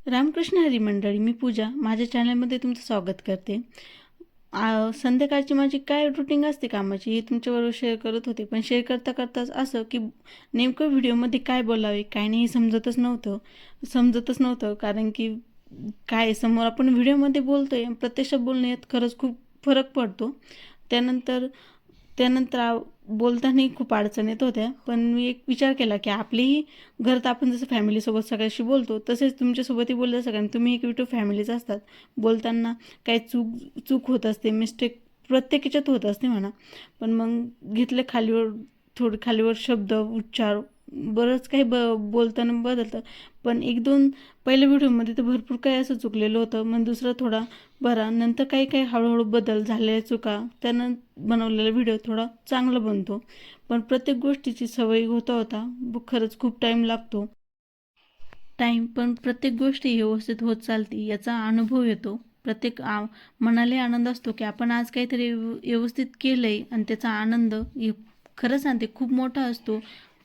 रामकृष्ण हरी मंडळी, मी पूजा माझ्या चॅनलमध्ये तुमचं स्वागत करते. संध्याकाळची माझी काय रुटीन असते कामाची हे तुमच्याबरोबर शेअर करत होते, पण शेअर करता करताच असं की नेमकं व्हिडिओमध्ये काय बोलावे काय नाही हे समजतच नव्हतं कारण की काय समोर आपण व्हिडिओमध्ये बोलतोय प्रत्यक्षात बोलण्यात खरंच खूप फरक पडतो. त्यानंतर त्यानंतर बोलतानाही खूप अडचण येत होत्या, पण मी एक विचार केला की आपलीही घरात आपण जसं फॅमिलीसोबत सगळ्याशी बोलतो तसेच तुमच्यासोबतही बोललं सगळ्यांना. तुम्ही एक युट्यूब फॅमिलीच असतात. बोलताना काही चूक होत असते, मिस्टेक प्रत्येकाच्यात होत असते म्हणा. पण मग घेतले खालीवर शब्द उच्चार बरंच काही बोलताना बदलतं. पण एक दोन पहिल्या व्हिडिओमध्ये तर भरपूर काही असं चुकलेलं होतं. मग दुसरा थोडा बरा, नंतर काही हळूहळू बदल झालेल्या चुका त्यानं बनवलेला व्हिडिओ थोडा चांगला बनतो. पण प्रत्येक गोष्टीची सवय होता खरंच खूप टाईम लागतो. पण प्रत्येक गोष्टी व्यवस्थित होत चालते याचा अनुभव येतो. मनाला आनंद असतो की आपण आज काहीतरी व्यवस्थित केलं आहे आणि त्याचा आनंद खरं सांगते खूप मोठा असतो.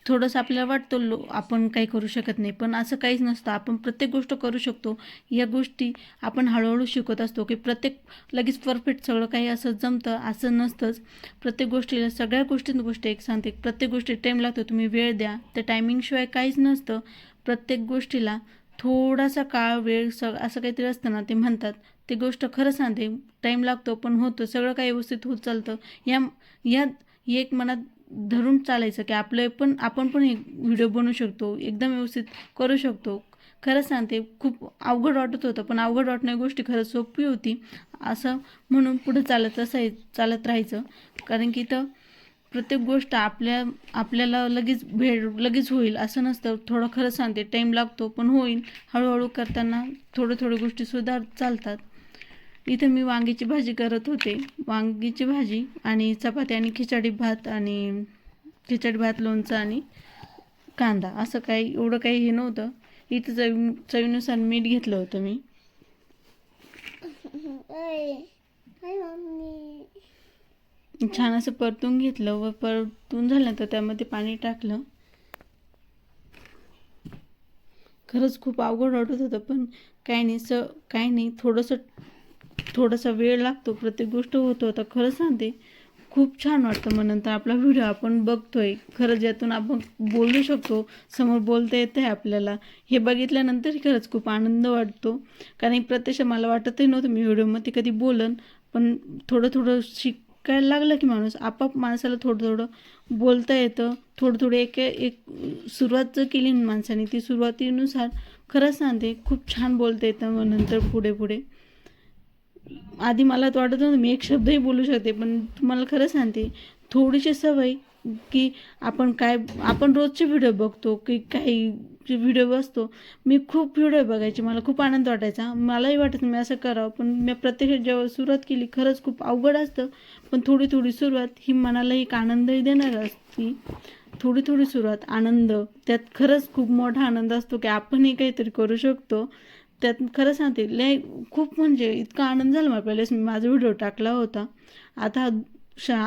थोडंसं आपल्याला वाटतं आपण काही करू शकत नाही, पण असं काहीच नसतं. आपण प्रत्येक गोष्ट करू शकतो. या गोष्टी आपण हळूहळू शिकत असतो की लगेच परफेक्ट सगळं काही असं जमतं असं नसतंच. सगळ्या गोष्टी एक सांगते, प्रत्येक गोष्टी टाईम लागतो. तुम्ही वेळ द्या, त्या टायमिंगशिवाय काहीच नसतं. प्रत्येक गोष्टीला थोडासा वेळ असं काहीतरी असतं ना, ते म्हणतात ते गोष्ट खरं सांगते टाईम लागतो पण होतं. सगळं काही व्यवस्थित होत चालतं. या एक मनात धरून चालायचं की आपण पण एक व्हिडिओ बनवू शकतो, एकदम व्यवस्थित करू शकतो. खरंच सांगते खूप अवघड वाटत होतं, पण अवघड वाटणारी गोष्टी खरंच सोपी होती. असं म्हणून पुढे चालत राहायचं. कारण की तर प्रत्येक गोष्ट आपल्याला लगेच होईल असं नसतं. थोडं खरं सांगते टाईम लागतो पण होईल. हळूहळू करताना थोडे गोष्टी चालतात. इथं मी वांगीची भाजी करत होते. वांगीची भाजी आणि चपाती आणि खिचडी भात लोणचं आणि कांदा, असं काही एवढं काही हे नव्हतं. इथं चवीनुसार मीठ घेतलं होतं मी. छान असं परतून घेतलं व परतून झाल्यानंतर त्यामध्ये पाणी टाकलं. खरंच खूप अवघड वाटत होतं, पण काही नाही थोडासा वेळ लागतो. प्रत्येक गोष्ट होतं. खरं सांगते खूप छान वाटतं. मग नंतर आपला व्हिडिओ आपण बघतोय, खरंच यातून आपण बोलू शकतो, समोर बोलता येतं आहे आपल्याला, हे बघितल्यानंतर खरंच खूप आनंद वाटतो. कारण प्रत्यक्ष मला वाटतही नव्हतं मी व्हिडिओमध्ये कधी बोलन, पण थोडं शिकायला लागलं की माणसाला थोडं बोलता येतं. थोडं एक सुरुवात जर केली माणसाने, ती सुरुवातीनुसार खरंच सांगते खूप छान बोलता येतं. मग नंतर पुढे आधी मला तर वाटत नव्हतं मी एक शब्दही बोलू शकते, पण तुम्हाला खरं सांगते थोडीशी सवय की आपण रोजचे व्हिडिओ बघतो की काही व्हिडिओ बसतो. मी खूप व्हिडिओ बघायचे, मला खूप आनंद वाटायचा. मलाही वाटत मी असं करावं, पण मी प्रत्यक्षात जेव्हा सुरुवात केली खरंच खूप अवघड असतं. पण थोडी सुरुवात ही मनाला एक आनंदही देणार असते. थोडी सुरुवात आनंद, त्यात खरंच खूप मोठा आनंद असतो की आपणही काहीतरी करू शकतो. त्यात खरं सांगते खूप म्हणजे इतका आनंद झाला मला. पहिलेच मी माझा व्हिडिओ टाकला होता. आता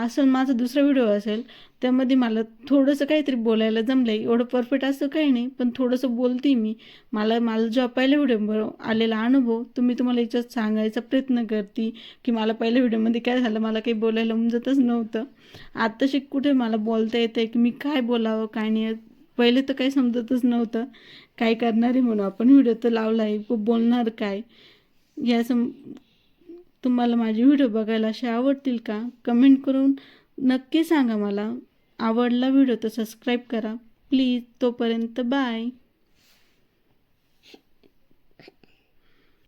असं माझा दुसरा व्हिडिओ असेल, त्यामध्ये मला थोडंसं काहीतरी बोलायला जमलं आहे. एवढं परफेक्ट असं काही नाही, पण थोडंसं बोलते मी. मला जेव्हा पहिल्या व्हिडिओ आलेला अनुभव तुम्हाला याच्यात सांगायचा प्रयत्न करते की मला पहिल्या व्हिडिओमध्ये काय झालं, मला काही बोलायला उमजतच नव्हतं. आत्ताशी कुठे मला बोलता येतं की मी काय बोलावं काय नाही. पहिले तर काही समजतच नव्हतं काय करणार आहे म्हणून. आपण व्हिडिओ तर लावला आहे, बोलणार काय. तुम्हाला माझे व्हिडिओ बघायला असे आवडतील का? कमेंट करून नक्की सांगा मला. आवडला व्हिडिओ तर सबस्क्राईब करा प्लीज. तोपर्यंत बाय.